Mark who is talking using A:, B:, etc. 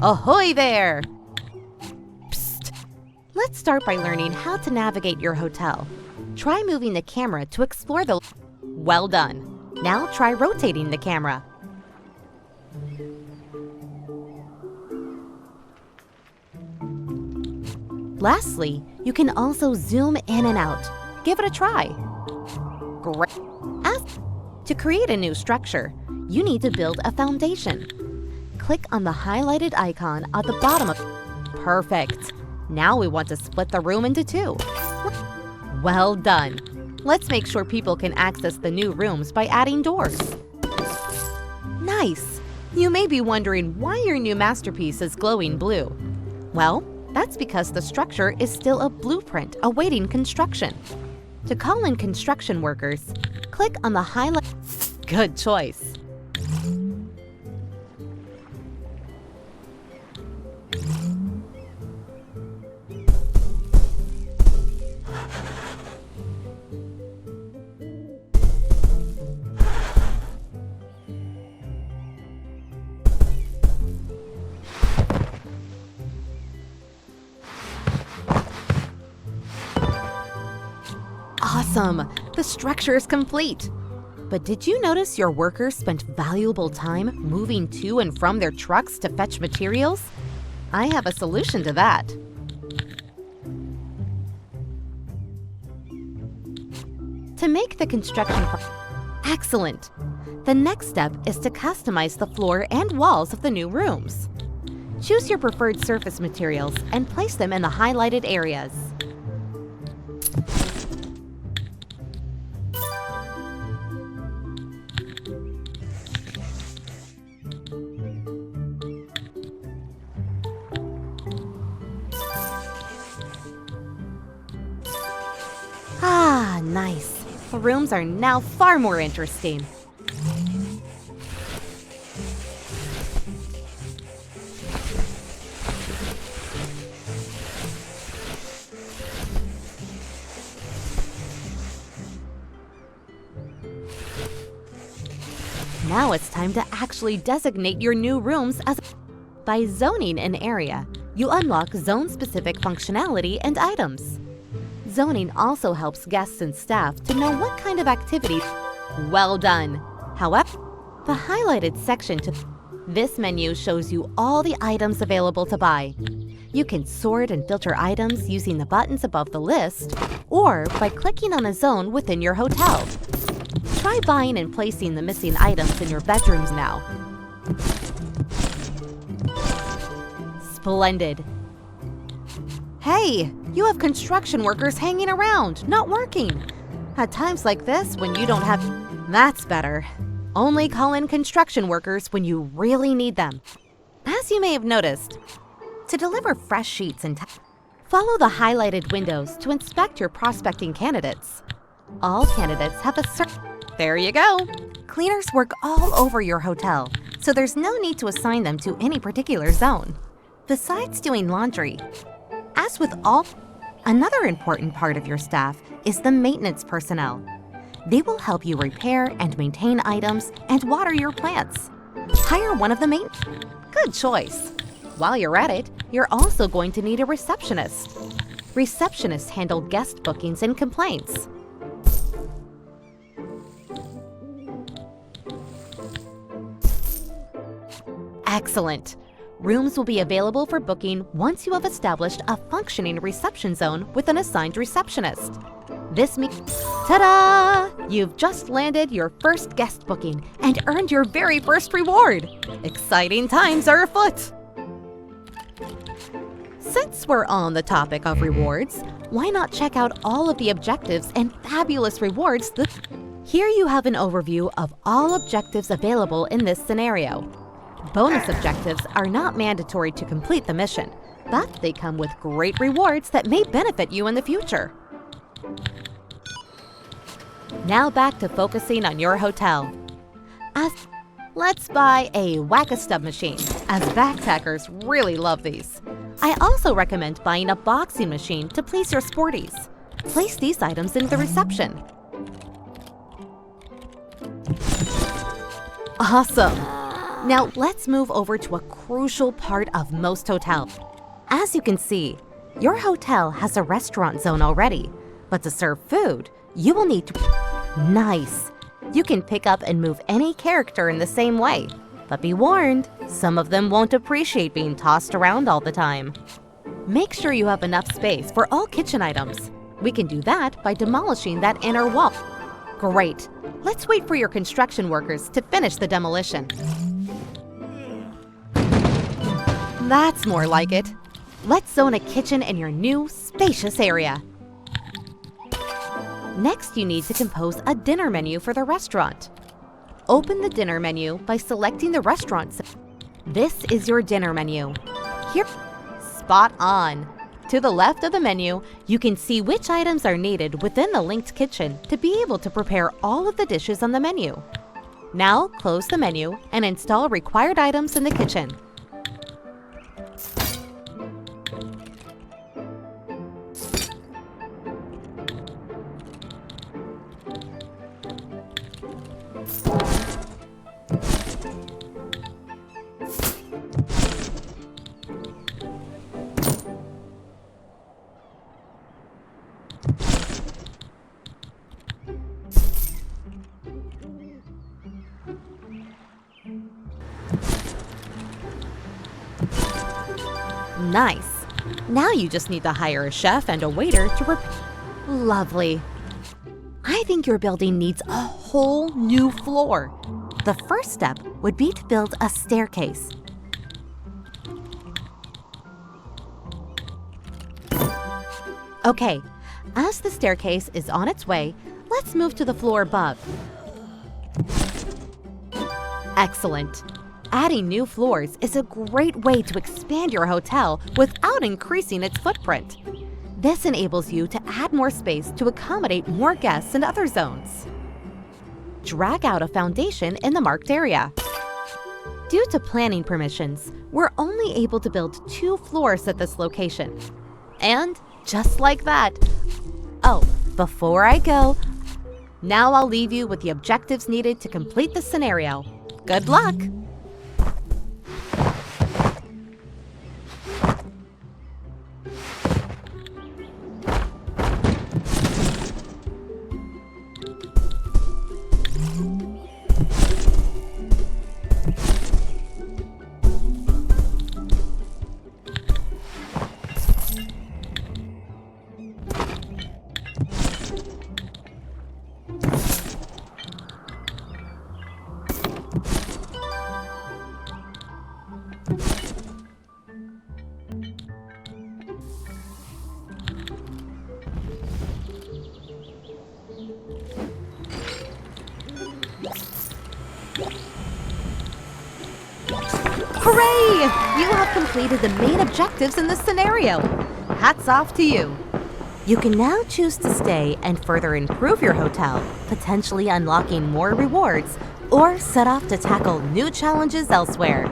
A: Ahoy there! Psst! Let's start by learning how to navigate your hotel. Try moving the camera to explore the... Well done! Now try rotating the camera. Lastly, you can also zoom in and out. Give it a try. Great! To create a new structure, you need to build a foundation. Click on the highlighted icon at the bottom of... Perfect! Now we want to split the room into two. Well done! Let's make sure people can access the new rooms by adding doors. Nice! You may be wondering why your new masterpiece is glowing blue. Well, that's because the structure is still a blueprint awaiting construction. To call in construction workers, click on the highlight... Good choice! Awesome! The structure is complete! But did you notice your workers spent valuable time moving to and from their trucks to fetch materials? I have a solution to that. To make the construction excellent! The next step is to customize the floor and walls of the new rooms. Choose your preferred surface materials and place them in the highlighted areas. Ah, nice. The rooms are now far more interesting. Now it's time to actually designate your new rooms as... By zoning an area, you unlock zone-specific functionality and items. Zoning also helps guests and staff to know what kind of activity... Well done! However, the highlighted section to... This menu shows you all the items available to buy. You can sort and filter items using the buttons above the list, or by clicking on a zone within your hotel. Try buying and placing the missing items in your bedrooms now. Splendid! Hey, you have construction workers hanging around, not working. At times like this, when you don't have... That's better. Only call in construction workers when you really need them. As you may have noticed, to deliver fresh sheets and follow the highlighted windows to inspect your prospecting candidates. All candidates have a certain... There you go! Cleaners work all over your hotel, so there's no need to assign them to any particular zone. Besides doing laundry, as with all, another important part of your staff is the maintenance personnel. They will help you repair and maintain items and water your plants. Hire one of the maintenance. Good choice. While you're at it, you're also going to need a receptionist. Receptionists handle guest bookings and complaints. Excellent! Rooms will be available for booking once you have established a functioning reception zone with an assigned receptionist. This means, ta-da! You've just landed your first guest booking and earned your very first reward! Exciting times are afoot! Since we're on the topic of rewards, why not check out all of the objectives and fabulous rewards that... Here you have an overview of all objectives available in this scenario. Bonus objectives are not mandatory to complete the mission, but they come with great rewards that may benefit you in the future. Now back to focusing on your hotel. Let's buy a Whack-A-Stub machine, as backpackers really love these. I also recommend buying a boxing machine to please your sporties. Place these items in the reception. Awesome! Now let's move over to a crucial part of most hotels. As you can see, your hotel has a restaurant zone already, but to serve food, you will need to... Nice! You can pick up and move any character in the same way, but be warned, some of them won't appreciate being tossed around all the time. Make sure you have enough space for all kitchen items. We can do that by demolishing that inner wall. Great! Let's wait for your construction workers to finish the demolition. That's more like it. Let's zone a kitchen in your new, spacious area. Next, you need to compose a dinner menu for the restaurant. Open the dinner menu by selecting the restaurant. This is your dinner menu. Here, spot on. To the left of the menu, you can see which items are needed within the linked kitchen to be able to prepare all of the dishes on the menu. Now, close the menu and install required items in the kitchen. Nice! Now you just need to hire a chef and a waiter to prepare. Lovely! I think your building needs a whole new floor. The first step would be to build a staircase. Okay, as the staircase is on its way, let's move to the floor above. Excellent! Adding new floors is a great way to expand your hotel without increasing its footprint. This enables you to add more space to accommodate more guests in other zones. Drag out a foundation in the marked area. Due to planning permissions, we're only able to build 2 floors at this location. And just like that. Oh, before I go, now I'll leave you with the objectives needed to complete the scenario. Good luck! Hooray! You have completed the main objectives in this scenario. Hats off to you. You can now choose to stay and further improve your hotel, potentially unlocking more rewards, or set off to tackle new challenges elsewhere.